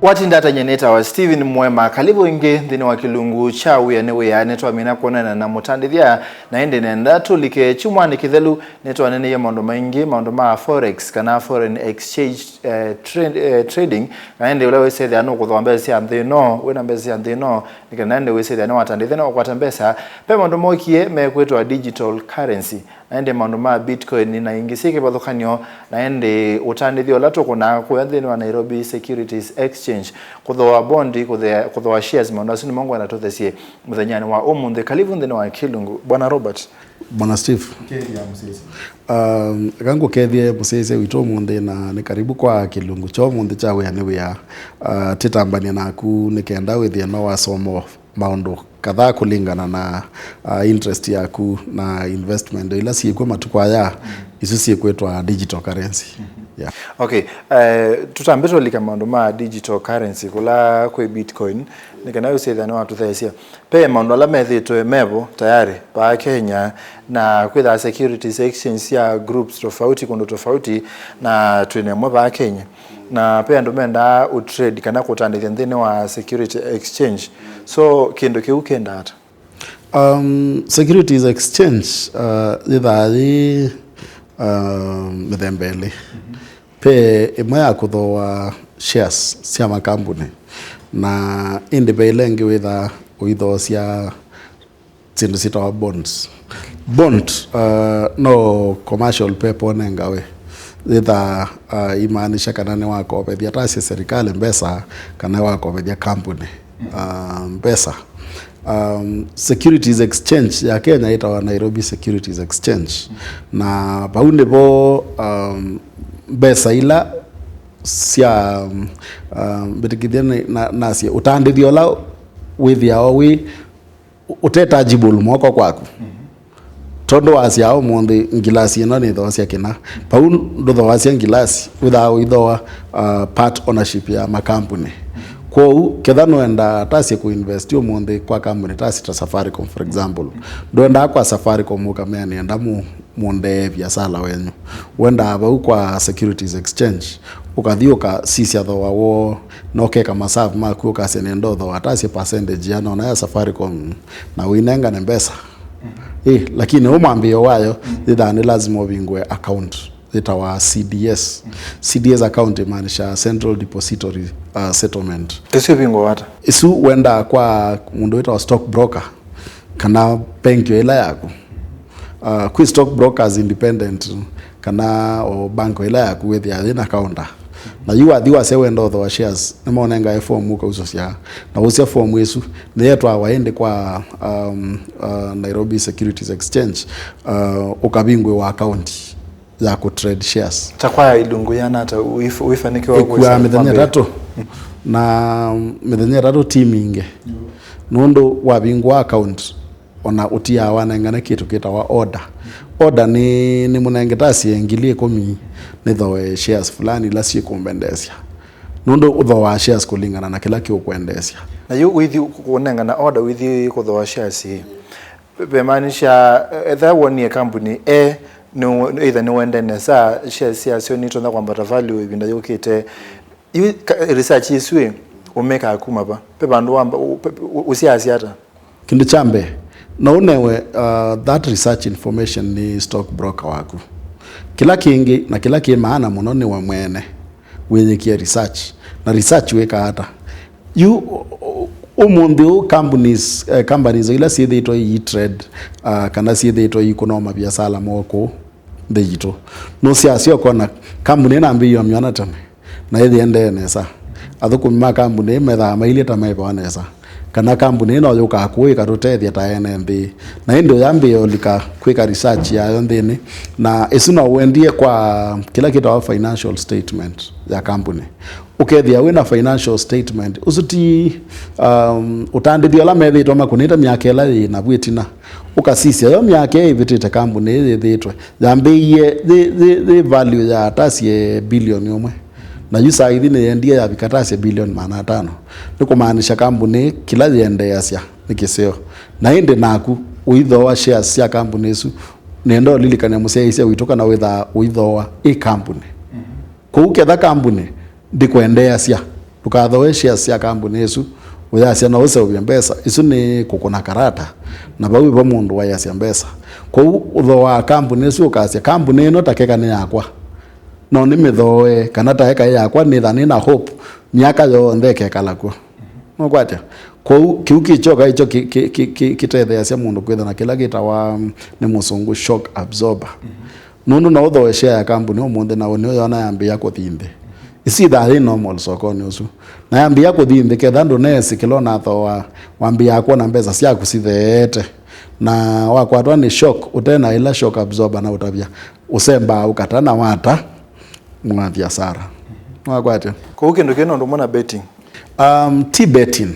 Watindata nyeneta wa Steven Mwema kalibu inge dhini wa kilungu chawu ya newe ya neto wa mina kuonana na Mutandithya na ende nendatu like chumwa ni kithelu neto wa nene ya maundoma ingi maundoma forex kana foreign exchange trading na ende ule wese dhia nuku kwa mbezi ya mdhino wena mbezi ya mdhino nika na ende wese dhia Watandithya na wakwata Mbesa pe maundoma ukie mekwetu wa digital currency na ende maundoma Bitcoin na ingisike badhukanyo na ende Utandithya lato kuna kuyanthini wa Nairobi Securities Exchange kuthoa bondi kuthoa shares maundasini Mungu anatothesie mthanyani wa umunthe kalivu nthini wa kilungu Bwana Robert Bwana Steve Kethia Musese kangu Kethia Musese wito umunthe na ni karibu kwa kilungu cho umunthe chawe ya niwe ya titambani naku nikenda withia no wasomo maundu kadhaa kulingana na interest yaku na investment ila siekwe matukwaya isu siekwetwa digital currency. Yeah. Okay, tutambetwa lika maundu ma digital currency kula kwe Bitcoin nikana usethana watu thesia pe maundu ala methitwe mevo tayari pa Kenya na kwitha securities exchange ya groups tofauti kondo tofauti na twenemwe pa Kenya na pe andu menda utrade kana kutandithia nthini wa security exchange so kendo kiu kenda ata securities exchange ithari mithembele pe imwe ya kuthoa shares cia makambuni na indibele ngi witha uitho cia tindu sitawa bonds no commercial paper nengawe itha imaanisha kana ni wakobethia tasi serikali Mbesa kana wakobethia kampuni Mbesa. Securities exchange ya Kenya itawa Nairobi Securities Exchange na paundi bo Mbesa ila sia bitikithia na sia Utandithya la withia owi uteta jibulu moko kwaku tondo wasia o monde ngilasi ino ni thosia kina paundo thosia ngilasi without ithoa part ownership ya makampuni kwa kethano enda tasi ku invest yo monde kwa company tasi ta Safaricom for example ndonda kwa Safaricom ukamea ni enda monde biashara wenyu wenda aba kwa securities exchange ukathioka sisi athoa wo nokeka masafu maku ukasenendo tho tasi percentage ya nona ya Safaricom na winenga na Mbesa lakini umwambio wayo thani lazima ubingwe account itawa CDS CDS account maanisha Central Depository Settlement kesho bingo wata isu wenda kwa mundu itawa stock broker kana bank ila yako ku stock brokers independent kana o bank ila yako with ya ina account na yuwa diwa sewe ndo tho shares nimonenga form uka usosia na usia form yesu netwa waende kwa Nairobi Securities Exchange ukabingwe wa account ya ku trade shares takwaya ilungu yana hata uifanikiwa kwa mithenya tatu na mithenya tatu teaming nondo wabingwa account ona utia wanengana kitu kitawa order ni munengetasi engilie komi nithoe shares fulani la si kumbendesia nondo uthoa shares kulingana na kila kio kuendesia na yu withi kunengana order withi kuthoa shares be maanisha either one company no either no wende nesa shares ya sio nito na kwamba value ibinda yokete research iswe umeka akuma ba pe bandu wamba usiasi hata kindu chambe na unewe that research information ni stock broker waku kila kingi na kila maana muno ni wa mwene wenye research na research weka hata you umundi companies ila sithi ito trade kana sithi ito ikonoma biashara moko digital no siasio kona company na mbiyo myona tame na yethi ende nesa athukuma company metha maili tamaipa nesa kana company no yuka kuika rutethia ta NMB na ndio yambio lika kwika research ya ndini na isuna wendie kwa kila kitu wa financial statement ya company ukethia wina financial statement usuti Utandithya la methitwa makunita miaka ela na bwetina ukasisia yo miaka ibitite company ithitwe yambiye the value ya tasie billion yomwe na yusa ithi ni endie ya vikatasi billion maana 5 nikumaanisha company kila yende yasia nikiseo na inde naku uithoa shares ya company isu nendo lilikane museise witoka na witha uithoa company ko uketha company ndikwendea cia ukathoe shares ya kambuni isu uyasia na use ubia Mbesa isu ni kukuna karata na bawi ba mundu wayasia Mbesa kwa utho wa kambuni isu ukasia kambuni ino takeka ni yakwa no ni mithoe kana taeka yakwa ni thani na hope miaka yonthe kekala kwa no kwatia kwa kiu kichoka icho kitethea cia mundu kwitha na kila gitawa ni musungu shock absorber nundu na uthoe share ya kambuni umunthe na uni yona yambia kuthinde isi thari normal sokoni usu na yambia kuthinde ketha ndu nesi kilona thoa wambia kwa na Mbesa ciaku citheete na wakwatwa ni shock utena ila shock absorber na utavia usemba ukatana wata mwathia sara wakwatwa kwa kindu kino ndo mona betting ti betting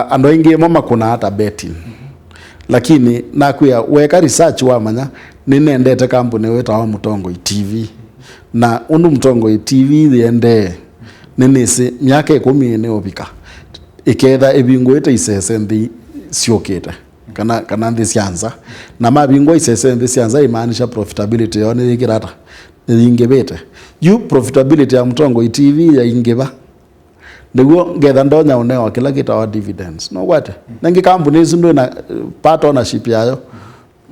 ando ingi mama kuna hata betting lakini nakuya weka research wamanya ninendete kambuni wetawa Mutongo TV na undu Mutongo TV thiende ninisi miaka 10 ni obika iketha ibingwete isese nthi ciokete kana nthi cianza na mabingwa isese nthi cianza imaanisha profitability yo ni ikirata ingibete you profitability ya Mutongo TV ya ingeba niguo ngetha ndonya unewa kila kitawa dividends no what nangi kambuni isu ndo na part ownership yayo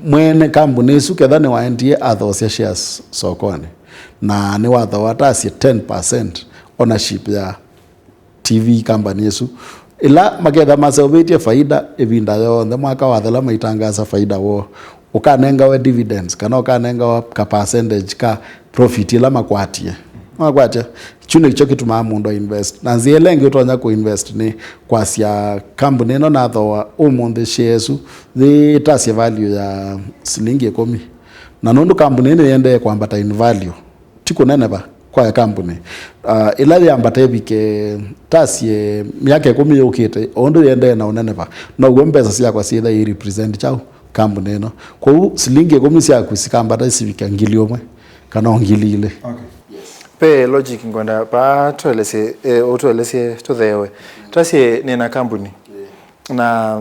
mwene kambuni isu ketha ni waendie athocia shares sokoni na ni watho watasi 10% ownership ya TV company isu ila maketha maseobetie faida evinda yonthe mwaka wathela maitangaza faida wo ukanenga we dividends kana ukanenga wa ka percentage ka profit ila makwatie makwatie chune kicho kituma mundu invest na zielenge utonya ku invest ni kwasia company no na thoa umunthe shares the tasia value ya shilingi 10 na nundu company ni yende kwambata in value tiko nene ba kwa company ila yambata bike tasie miaka 10 yokite ondo yende na unene ba no go Mbesa cia kwa cia i represent chao company no kwa shilingi 10 cia kusikambata sivika ngili omwe kana ngili ile pe logic ngonda pa toelese otoelese tothewe tasie nina company na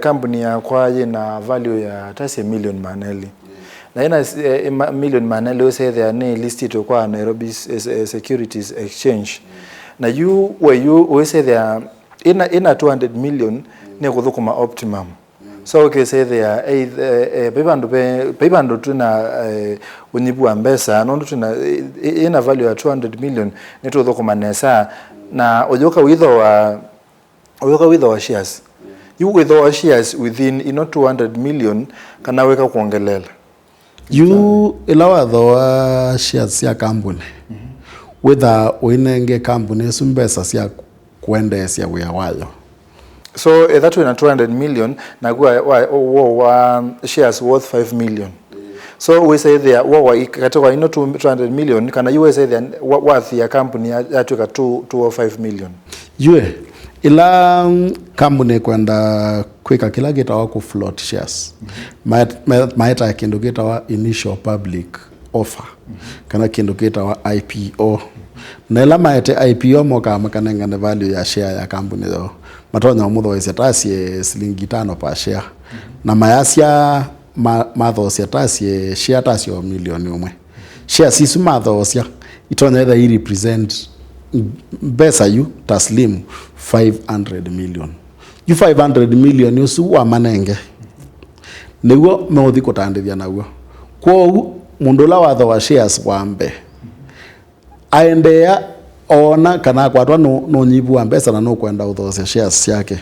company ya kwaje na value ya tasie million maneli na ina million maneli ose there ne listed kwa Nairobi Securities Exchange na you say there ina 200 million ne kuthukuma optimum so okay say there pebando tuna unyibu wa Mbesa nondo tuna ina value ya 200 million neto thukuma nesa na ojoka with our shares you with our shares within 200 million kana weka kuongelela you ilawa thoa shares ya company whether uinenge company su Mbesa cia kuendesia wia wayo so that when 200 million na wa shares worth 5 million so we say there katika 200 million kana you say there worth ya company yatuka 205 million yue ila company kwenda kwika kila gitawa ku float shares maeta kindu gitawa initial public offer kana kindu gitawa IPO na ila maete IPO moka makanenga na value ya share ya company though matonya umutho ise tasie shilingi 5 per share na mayasia mathocia tasie share tasio milioni umwe share sisu mathocia itonya either i represent Mbesa yu taslim 500 million you 500 million usu wa manenge niguo meuthi kutandithia naguo kwa mundu la watho wa shares wambe aendea ona kana kwatwa no nyibu wa Mbesa na no kwenda uthocia shares yake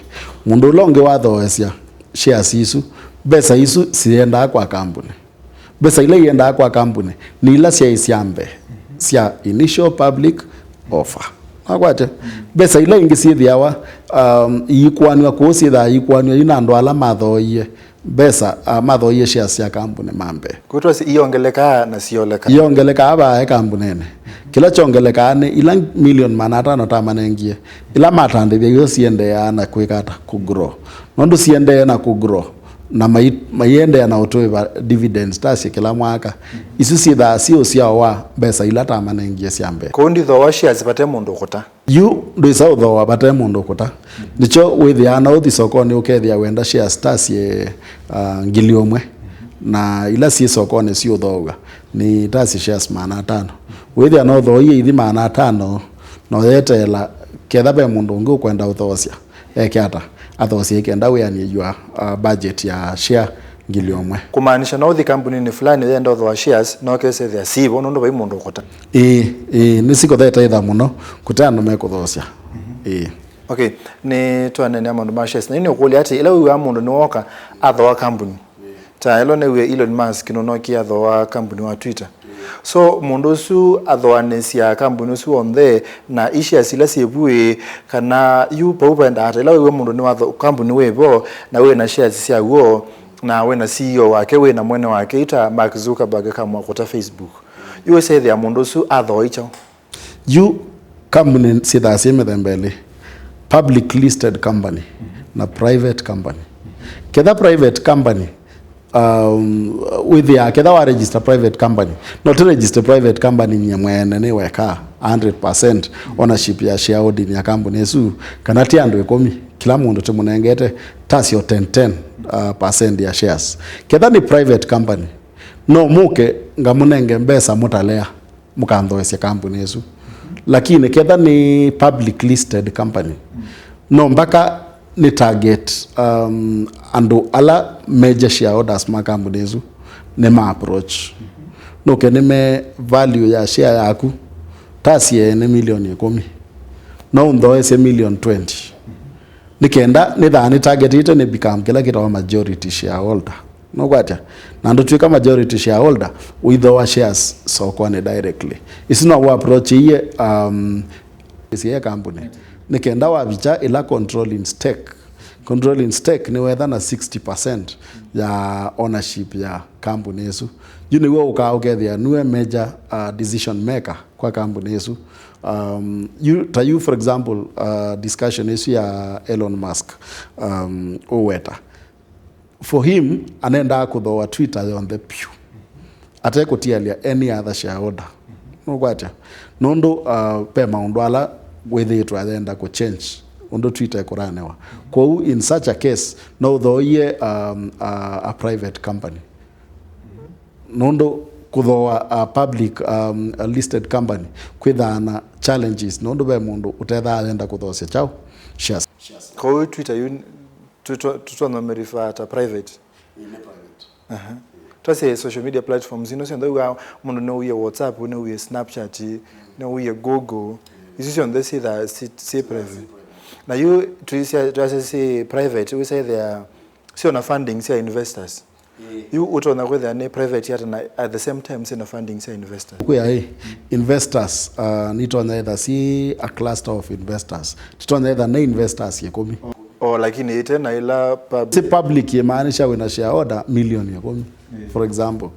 mundu longe wathoecia shares isu Mbesa isu sienda kwa company Mbesa ile yenda kwa company ni ila cia isiambe cia initial public offer akwate Mbesa ile ingi cithiawa ikwanwa kucitha ikwanwa ina ndo ala mathoie Mbesa mathoie shares ya company mambe kutwa iongeleka na sioleka iongeleka aba company kila chongeleka ni ila million manata no tamanengie ila matande yo siende ya na kwikata ku grow nondo siende na ku grow na mayende na utoe dividends tasi kila mwaka isu sitha sio cia wa Mbesa ila tamanengie ciambe kundi tho wa shares pate mundu kuta you ndo isa tho wa pate mundu kuta nicho withia na uthi sokoni ukethia wenda shares tasi ngili omwe na ila si sokoni sio thoga ni tasi shares mana 5 withia no tho ithi mana 5 no yetela ketha be mundu ungi ukwenda uthocia ekiata athocia ikenda wiyanie yua budget ya share ngili omwe kumaanisha no thi company ni fulani yenda thwa shares no kese thia sibo no ndo bai mundu ukota ni siko theta itha muno kutana me kuthocia okay ni twane ne mundu ma shares na ni ukuli ati ila wi wa mundu ni woka athwa company ta elo ne wi Elon Musk no ki athwa company wa Twitter so mundu su athwanesia company su on there na isha sila siebuwe kana yu paupenda ata ila wi mundu ni wa company webo na we na shares sia wo na we na CEO wake we na mwene wake ita Mark Zuckerberg kama kota Facebook you say the mundu su athoicha you company sida sema thembele public listed company na private company kedha private company with the kedha wa register private company not register private company nyamwene ni weka 100% ownership ya shareholding ya company su kana ti andu 10 kila mundu tumunengete tasio 10% ya shares kedha ni private company no muke ngamunenge Mbesa mutalea mukandhoesya company yesu lakini kedha ni public listed company no mpaka ni target ando ala major shareholders ma company yesu ne ma approach no keneme value ya share yaku tasie ne milioni 10 no ndhoesya milioni 20 nikenda ni thani target ite ne become kila kitu majority shareholder no kwatia na ndo tuika majority shareholder with our shares so kwa ne directly it's not our approach ye is ye company nikenda wa bicha ila controlling stake ni whether na 60% ya ownership ya company yesu you know uka ukethia new major decision maker kwa company yesu you for example discussion yesu ya Elon Musk oweta for him anenda kuthoa Twitter on the pew atekutialia any other shareholder no kwacha nondo pe maundu ala wethitu athenda ku change ondo Twitter kuranewa kwa in such a case no thoye a private company nondo kuthoa a public a listed company kwithana challenges nondo be mundu utetha athenda kuthocia chao shares kwa Twitter tutona merifata private Twase social media platforms ino sendo wa mundu no uye WhatsApp no uye Snapchat no uye Google isi on this that say private na you to say private we say they are on a funding say investors you utona kwa they private yet na at the same time say na funding say investors kwa investors nitona either see a cluster of investors titona either na investors yekomi lakini ite na ila public yemaanisha we na shareholder milioni 10 for example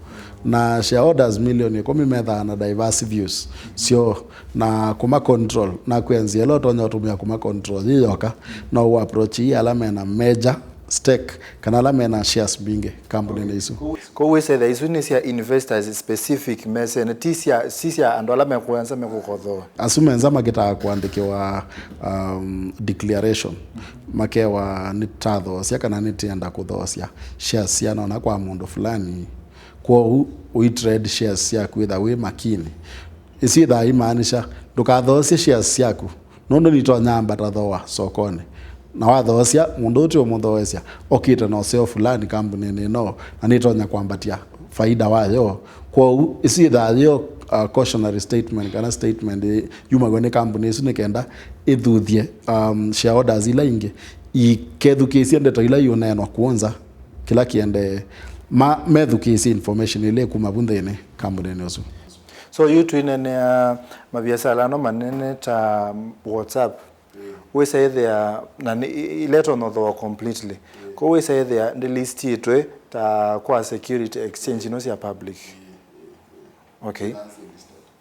na shareholders milioni 10 metha na diverse views sio na kuma control na kuanzia lot on tumia kuma control yoka na approach hii alama na major stake kana alama na shares binge company na isu ko we say there is when you investors specific message na tisia ando alama kuanza mekukothoa asumenza mageta kuandikiwa declaration makewa nitatho cia kana nitienda kuthocia shares yana na kwa mundu fulani kwa we trade shares yaku with we makini isi tha imaanisha ndukathocia shares yaku nondo nitonyamba tathoa sokoni na wathocia mundu uti umuthoecia okite no sio fulani company ni no na nitonya kwambatia faida wayo kwa isi tha yo cautionary statement kana statement yuma gone company isu nikenda ithuthie shareholders ila ingi ikethukicie ndeto ila yonenwa kuonza kila kiende methukisi information ile kuma bunthene company nesu so you twinene mabiasara no manene ta WhatsApp we say there na letter no though completely ko we say there the list itwe ta kwa security exchange no sia public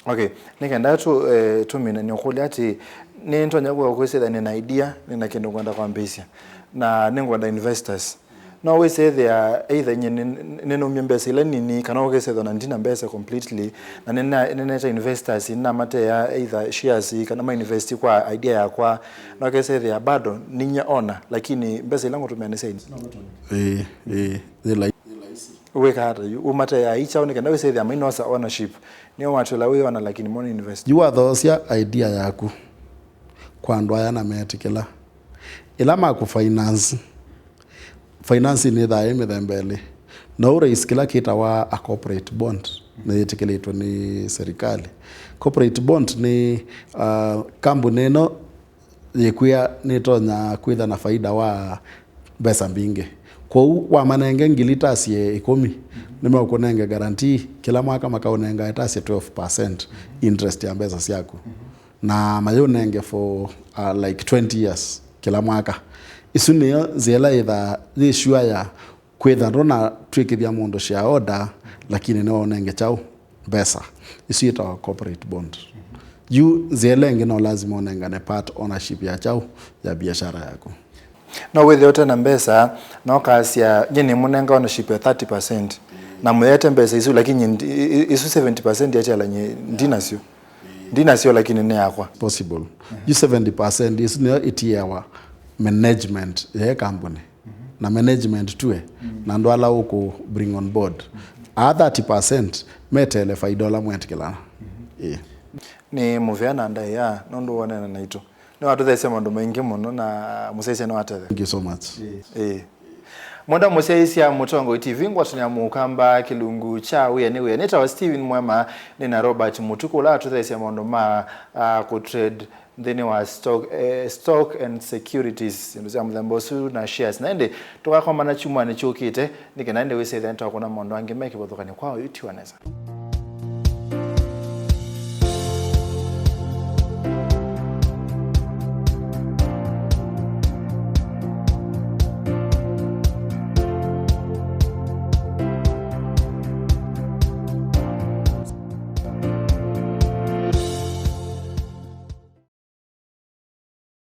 okay nikenda tu mina nyokuli ati ni ntonya kwa kwese that ni idea nina kendo kwenda kwa Mbesa na ningwenda investors no we say they are either neno Mbesa ile nini kana okese thona ndina Mbesa completely na nena investors ina mate ya either shares kana ma invest kwa idea ya kwa na okese they are bado ninya ona lakini Mbesa ile ngotumia ne say they like we kata umate ya icha onika na we say they are minus ownership ni watu la we wana lakini money invest you are those idea yaku kwa andu aya na metikila ila maku finance ni thae mithembele no raise kila kita wa a corporate bond na yetikiletwe ni serikali. Corporate bond ni kambuni no yekuya nitonya kwitha na faida wa mbesa mbingi kwa wa manenge ngilitasie 10 nimeukunenge guarantee kila mwaka makaunenga itasie 12% interest ya mbesa siaku na mayonenge for like 20 years kila mwaka isu niyo ziela itha zishua ya kwitha rona twikithia mundu cia order lakini no onenge chao mbesa isu ita corporate bond you zielenge no lazima onengane part ownership ya chao ya biashara yako no with yote na mbesa no kasia jeni munenga ownership ya 30% na muyete mbesa isu lakini isu 70% ya chala ndinasio lakini ne yakwa possible you 70% is no itiawa management ya company na management tuwe na ndo ala uko bring on board 30% metele $5 mwetikilana ni muveana ndai ya nondo wanena naito no atuthese mandu maingi muno na museise no atethe. Thank you so much. Mwenda museisi ya Mutongo TV ngwatanya mukamba kilungu cha uya nita wa Steven Mwema ni na Robert Mutuku la atuthese mandu ma ku trade thini wa stock and securities nduza mdhambosu na shares naende tukakomana chuma ni chukite nikinaende wese then tukona mandu ange make bothokani kwao yuti waneza.